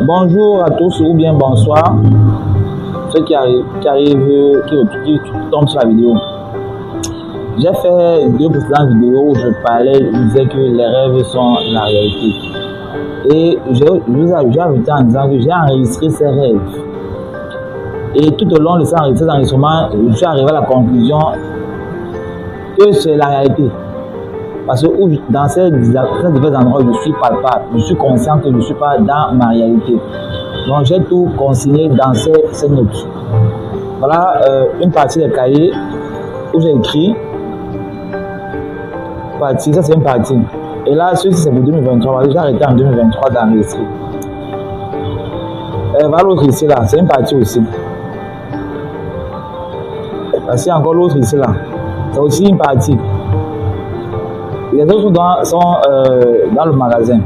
Bonjour à tous ou bien bonsoir, ceux qui tombent sur la vidéo. J'ai fait 2 précédentes vidéos où je disais que les rêves sont la réalité. Et je vous ai invité en disant que j'ai enregistré ces rêves. Et tout au long de ces enregistrements, je suis arrivé à la conclusion que c'est la réalité. Parce que dans ces divers endroits, je suis palpable, je suis conscient que je ne suis pas dans ma réalité. Donc j'ai tout consigné dans ces notes. Voilà une partie des cahiers où j'ai écrit. Ça c'est une partie. Et là, ceci c'est pour 2023. J'ai arrêté en 2023 d'enregistrer. Voilà l'autre ici là, c'est une partie aussi. Voici encore l'autre ici là, c'est aussi une partie. Les autres sont dans le magasin.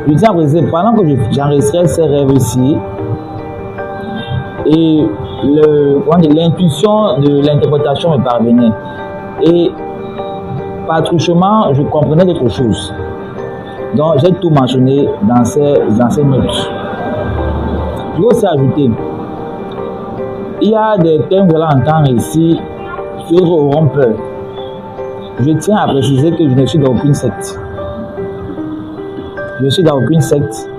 Je tiens à préciser, pendant que j'enregistrais ces rêves ici, et l'intuition de l'interprétation me parvenait. Et par truchement, je comprenais d'autres choses. Donc j'ai tout mentionné dans ces notes. Je vais aussi ajouter, il y a des thèmes que vous allez entendre ici qui auront peur. Je tiens à préciser que je ne suis dans aucune secte. Je ne suis dans aucune secte.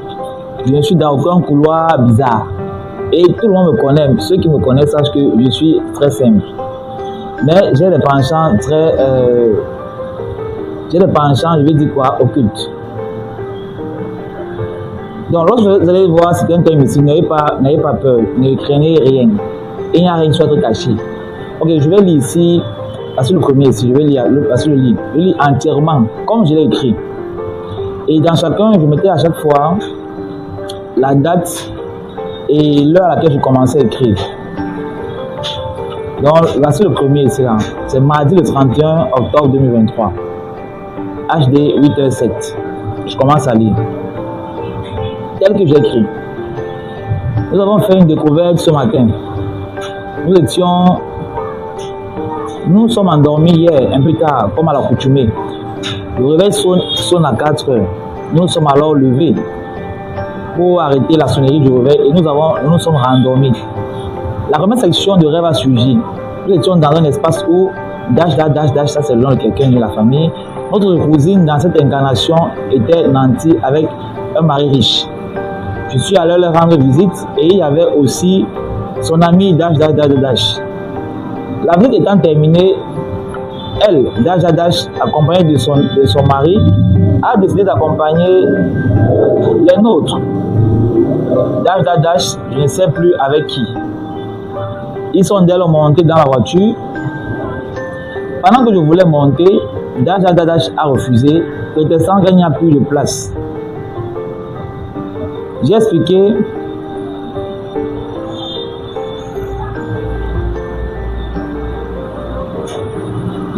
Je ne suis dans aucun couloir bizarre. Et tout le monde me connaît. Ceux qui me connaissent sachent que je suis très simple. Mais j'ai des penchants je vais dire quoi, occultes. Donc lorsque vous allez voir certains thèmes ici, n'ayez pas peur, ne craignez rien. Il n'y a rien qui soit trop caché. Ok, je vais lire ici. Parce que le premier ici, je vais lire, parce que je lis entièrement, comme je l'ai écrit. Et dans chacun, je mettais à chaque fois la date et l'heure à laquelle je commençais à écrire. Donc, voici le premier ici, là. C'est mardi le 31 octobre 2023. HD 8h07. Je commence à lire. Tel que j'ai écrit. Nous avons fait une découverte ce matin. Nous sommes endormis hier, un peu tard, comme à l'accoutumée. Le réveil sonne à 4 heures. Nous sommes alors levés pour arrêter la sonnerie du réveil et nous sommes rendormis. La première section de rêve a surgi. Nous étions dans un espace où ça c'est le nom de quelqu'un de la famille. Notre cousine dans cette incarnation était nantie avec un mari riche. Je suis allé leur rendre visite et il y avait aussi son ami La visite étant terminée, elle, accompagnée de son mari, a décidé d'accompagner les nôtres. Je ne sais plus avec qui. Ils sont d'ailleurs montés dans la voiture. Pendant que je voulais monter, a refusé, prétextant qu'il n'y a plus de place. J'ai expliqué.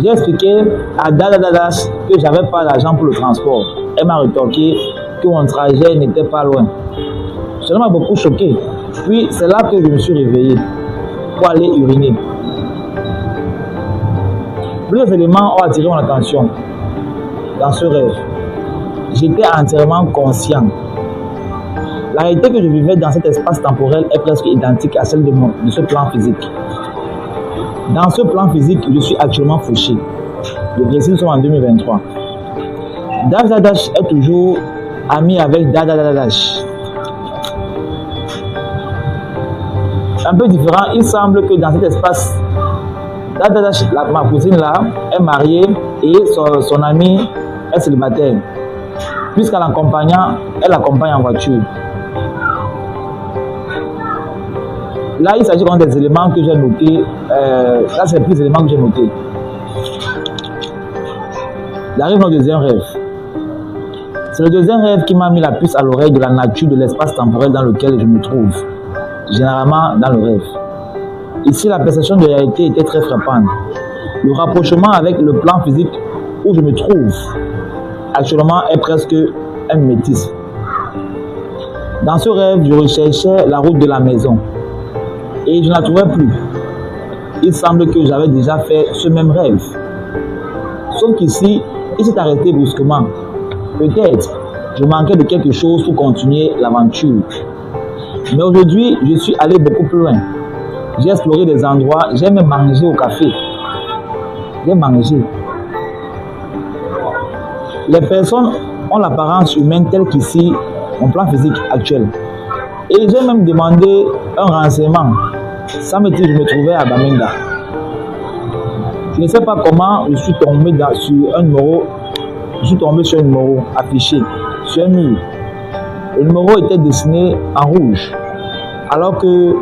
J'ai expliqué à que j'avais pas d'argent pour le transport. Elle m'a rétorqué que mon trajet n'était pas loin. Cela m'a beaucoup choqué. Puis c'est là que je me suis réveillé pour aller uriner. Plusieurs éléments ont attiré mon attention dans ce rêve. J'étais entièrement conscient. La réalité que je vivais dans cet espace temporel est presque identique à celle de ce plan physique. Dans ce plan physique, je suis actuellement fauché. Le Brésil, nous sommes en 2023. Est toujours ami avec Un peu différent, il semble que dans cet espace, ma cousine là, est mariée et son ami est célibataire. Puisqu'elle l'accompagne en voiture. Là, il s'agit des éléments que j'ai notés. Là, c'est plus d'éléments que j'ai notés. Il arrive notre deuxième rêve. C'est le deuxième rêve qui m'a mis la puce à l'oreille de la nature de l'espace temporel dans lequel je me trouve. Généralement, dans le rêve. Ici, la perception de réalité était très frappante. Le rapprochement avec le plan physique où je me trouve actuellement est presque un mimétisme. Dans ce rêve, je recherchais la route de la maison. Et je ne la trouvais plus. Il semble que j'avais déjà fait ce même rêve. Sauf qu'ici, il s'est arrêté brusquement. Peut-être je manquais de quelque chose pour continuer l'aventure. Mais aujourd'hui, je suis allé beaucoup plus loin. J'ai exploré des endroits, j'ai même mangé au café. J'ai mangé. Les personnes ont l'apparence humaine telle qu'ici, mon plan physique actuel. Et j'ai même demandé un renseignement. Ça me dit que je me trouvais à Bamenda. Je ne sais pas comment je suis tombé sur un numéro. Je suis tombé sur un numéro affiché sur un mur. Le numéro était dessiné en rouge, alors que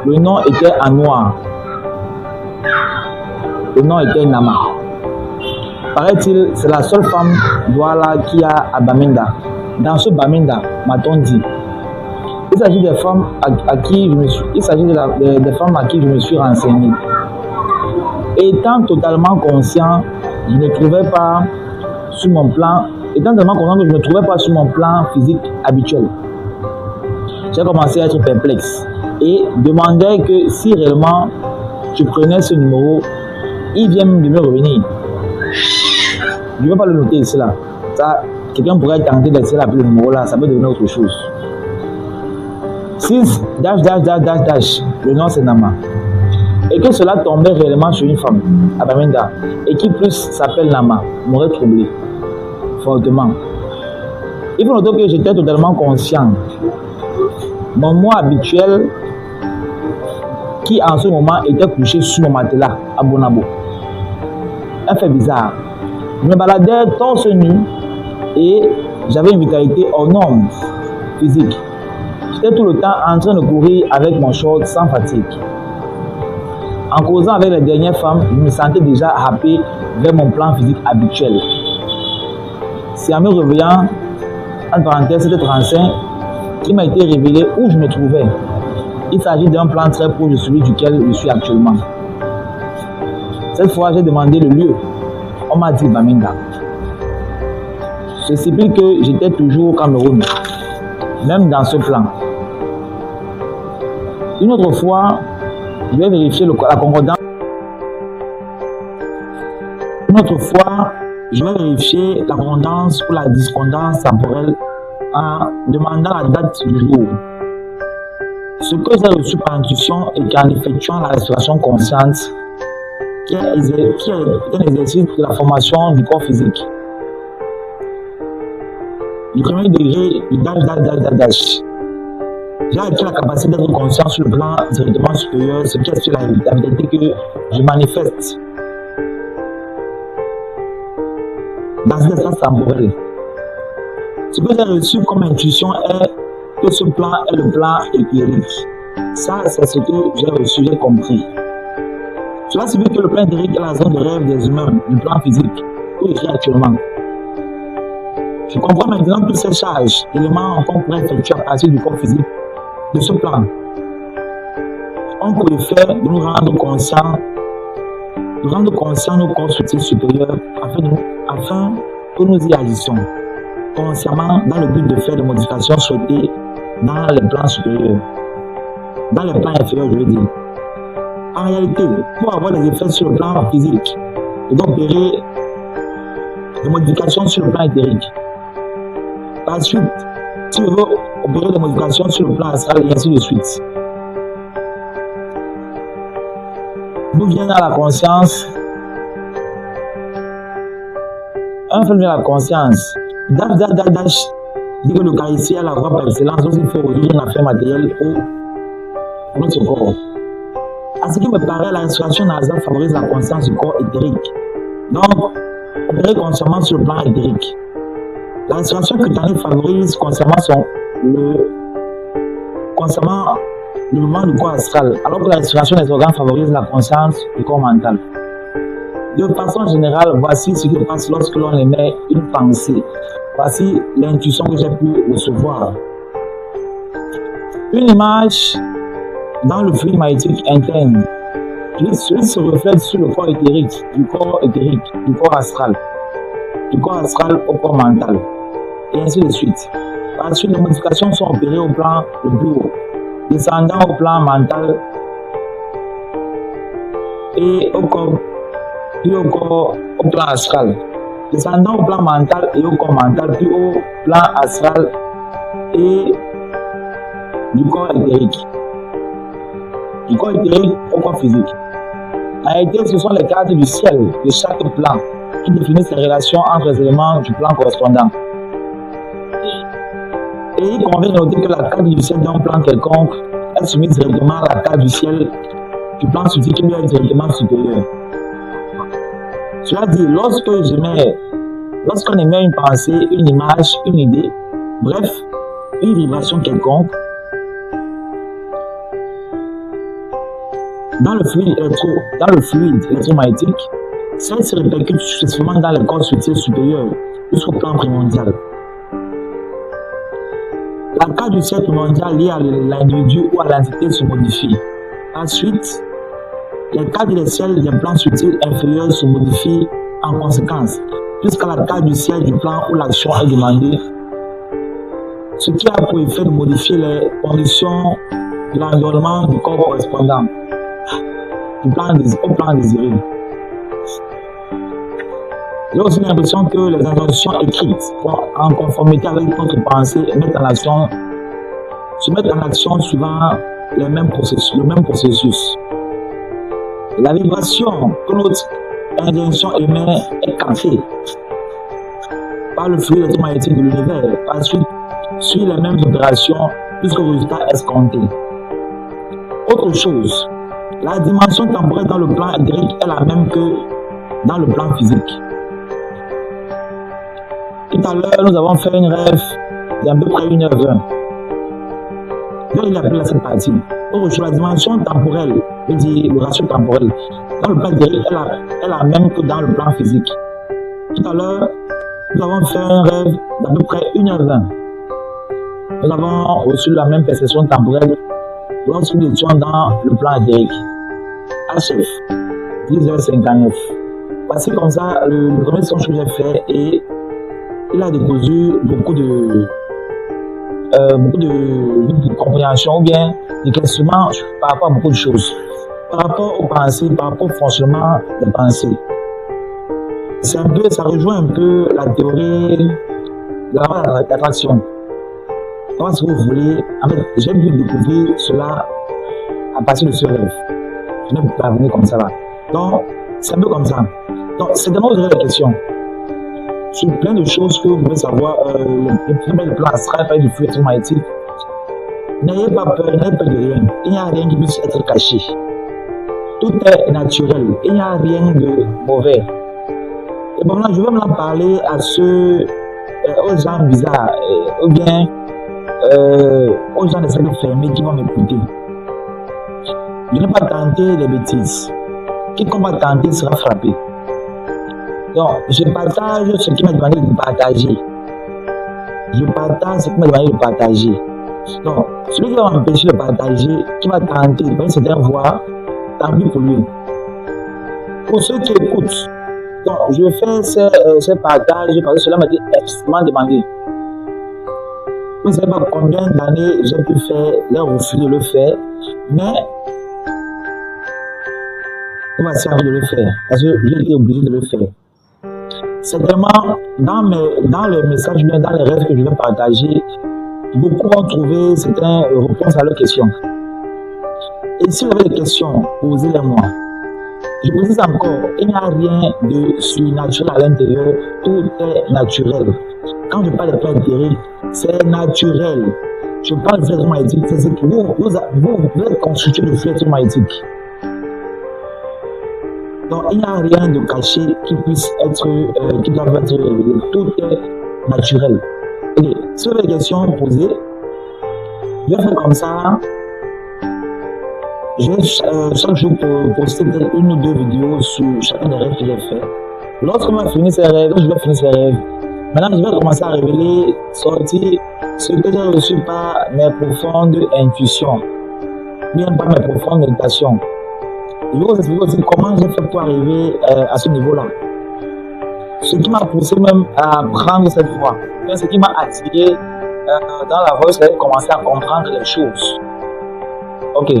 le nom était en noir. Le nom était Nama. Paraît-il, c'est la seule femme Douala qu'il y a à Bamenda. Dans ce Bamenda, m'a-t-on dit. Il s'agit des femmes à qui je me suis, il s'agit des femmes à qui je me suis renseigné. Étant totalement conscient, je ne trouvais pas sur mon plan, étant tellement conscient que je ne trouvais pas sur mon plan physique habituel. J'ai commencé à être perplexe et demandais que si réellement je prenais ce numéro, il vient de me revenir. Je ne vais pas le noter ici là. Quelqu'un pourrait tenter d'essayer d'appeler le numéro là, ça peut devenir autre chose. 6 le nom c'est Nama. Et que cela tombait réellement sur une femme à Bamenda et qui plus s'appelle Nama m'aurait troublé fortement. Il faut noter que j'étais totalement conscient. Mon moi habituel qui en ce moment était couché sur mon matelas à Bonabo. Un fait bizarre. Je me baladais torse nu et j'avais une vitalité hors norme physique. J'étais tout le temps en train de courir avec mon short sans fatigue. En causant avec les dernières femmes, je me sentais déjà happé vers mon plan physique habituel. C'est en me réveillant, en parenthèse, c'était 35, qui m'a été révélé où je me trouvais. Il s'agit d'un plan très proche de celui duquel je suis actuellement. Cette fois, j'ai demandé le lieu. On m'a dit Bamenda. Ceci implique que j'étais toujours au Cameroun, même dans ce plan. Une autre fois, je vais vérifier la concordance. Une autre fois, je vais vérifier la concordance ou la discordance temporelle en demandant la date du jour. Ce que j'ai reçu par intuition est qu'en effectuant la respiration consciente, qui est un exercice de la formation du corps physique, du premier degré du dash. J'ai acquis la capacité d'être conscient sur le plan directement supérieur, ce qui est sur la vitalité que je manifeste dans cet espace temporel. Ce que j'ai reçu comme intuition est que ce plan est le plan éthérique. Ça, c'est ce que j'ai reçu, j'ai compris. Cela signifie que le plan éthérique est la zone de rêve des humains, du plan physique, où il est actuellement. Je comprends maintenant toutes ces charges, éléments qu'on pourrait effectuer à partir du corps physique de ce plan. On peut faire de nous rendre conscients nos corps subtils supérieurs afin que nous y agissions consciemment dans le but de faire des modifications souhaitées dans les plans supérieurs. Dans les plans inférieurs, je veux dire. En réalité, pour avoir des effets sur le plan physique, il doit opérer des modifications sur le plan éthérique. Par la suite, si je veux opérer des modifications sur le plan astral et ainsi de suite. D'où vient la conscience? Un fait vient la conscience. Dash dit que l'Eucharistie est la voie par excellence, donc il faut résoudre une affaire matérielle pour notre corps. À ce qui me paraît, la respiration nasale favorise la conscience du corps éthérique. Donc, opérer consciemment sur le plan éthérique. La respiration cutanée favorise consciemment le mouvement du corps astral, alors que la respiration des organes favorise la conscience du corps mental. De façon générale, voici ce qui se passe lorsque l'on émet une pensée. Voici l'intuition que j'ai pu recevoir. Une image dans le fluide magnétique interne. Celui se reflète sur le corps éthérique, du corps astral au corps mental, et ainsi de suite. Par la suite, les modifications sont opérées au plan le plus haut, descendant au plan mental et au plan astral. descendant au plan mental et au corps mental, puis au plan astral et du corps éthérique. Du corps éthérique au corps physique. En réalité, ce sont les cartes du ciel de chaque plan qui définissent les relations entre les éléments du plan correspondant. Et il convient de noter que la carte du ciel d'un plan quelconque est soumise directement à la carte du ciel du plan subtil qui lui est directement supérieur. Cela dit, lorsqu'on émet une pensée, une image, une idée, bref, une vibration quelconque, dans le fluide électromagnétique, celle se répercute successivement dans les corps subtils supérieurs jusqu'au plan primordial. La carte du ciel primordial liée à l'individu ou à l'entité se modifie. Ensuite, les cartes des ciels des plans subtils inférieurs se modifient en conséquence, jusqu'à la carte du ciel du plan où l'action est demandée, ce qui a pour effet de modifier les conditions de l'environnement du corps correspondant au plan désiré. J'ai aussi l'impression que les injonctions écrites en conformité avec notre pensée se mettent en action suivant le même processus. La vibration que notre injonction émet est captée par le fluide électromagnétique de l'univers. Ensuite, suit les mêmes opérations jusqu'au résultat escompté. Autre chose, la dimension temporelle dans le plan éthérique est la même que dans le plan physique. Tout à l'heure, nous avons fait une rêve d'à peu près 1h20. Il appelle cette partie. Autre chose, la dimension temporelle, je dis le ratio temporel, dans le plan éthérique est la même que dans le plan physique. Tout à l'heure, nous avons fait un rêve d'à peu près 1h20. Nous avons reçu la même perception temporelle lorsque nous étions dans le plan éthérique. HF, 10h59. Voici comme ça le premier songe que j'ai fait et il a déposé beaucoup de compréhension ou bien de questionnements par rapport à beaucoup de choses. Par rapport aux pensées, par rapport au fonctionnement des pensées. Ça rejoint un peu la théorie de l'attraction. Comment est-ce que vous voulez? En fait, j'ai pu découvrir cela à partir de ce rêve. Je n'ai pas venu comme ça là. Donc, c'est un peu comme ça. Donc, c'est vraiment vous aurez des questions. Sur plein de choses que vous pouvez savoir, le plan astral, du fluide électromagnétique. N'ayez pas peur, n'ayez peur de rien. Il n'y a rien qui puisse être caché. Tout est naturel. Il n'y a rien de mauvais. Et bon, là, je vais me parler à ceux, aux gens bizarres, ou bien aux gens de cercle fermé qui vont m'écouter. Je n'ai pas tenté des bêtises. Quiconque va tenter sera frappé. Donc, je partage ce qui m'a demandé de partager. Je partage ce qui m'a demandé de partager. Donc, celui qui va m'empêcher de partager, qui va tenter de prendre certaines voix, tant pis pour lui. Pour ceux qui écoutent, donc, je fais ces partages parce que cela m'a été extrêmement demandé. Vous ne savez pas combien d'années j'ai pu faire les refus de le faire, mais on va essayer de le faire parce que j'ai été obligé de le faire. C'est vraiment dans les messages, dans les rêves que je vais partager, beaucoup vont trouver certaines réponses à leurs questions. Et si vous avez des questions, posez-les-moi. Je précise encore, il n'y a rien de surnaturel à l'intérieur, tout est naturel. Quand je parle de plan éthérique, c'est naturel. Je parle de fluide électromagnétique, c'est que vous êtes constitué de fluide électromagnétique. Donc il n'y a rien de caché qui puisse être, qui doit être révélé. Tout est naturel. Et si vous avez des questions posées, je vais faire comme ça. Je vais chaque jour poster peut-être 1 ou 2 vidéos sur chacun des rêves que j'ai fait. Lorsqu'on va finir ces rêves, maintenant je vais commencer à révéler, sortir ce que j'ai reçu par mes profondes intuitions, bien par mes profondes méditations. Je vais vous expliquer aussi comment j'ai fait pour arriver à ce niveau-là. Ce qui m'a poussé même à prendre cette voie, ce qui m'a attiré dans la voie, c'est de commencer à comprendre les choses. Ok.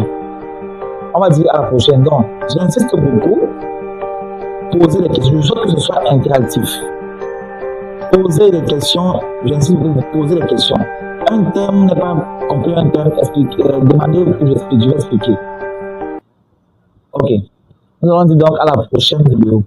On va dire à la prochaine. Donc, j'insiste beaucoup. Poser des questions. Je veux que ce soit interactif. Posez des questions, j'insiste pour vous poser des questions. Un thème n'est pas compris, un thème, demandez que j'explique, je vais expliquer. Ok. Nous allons dire donc à la prochaine vidéo.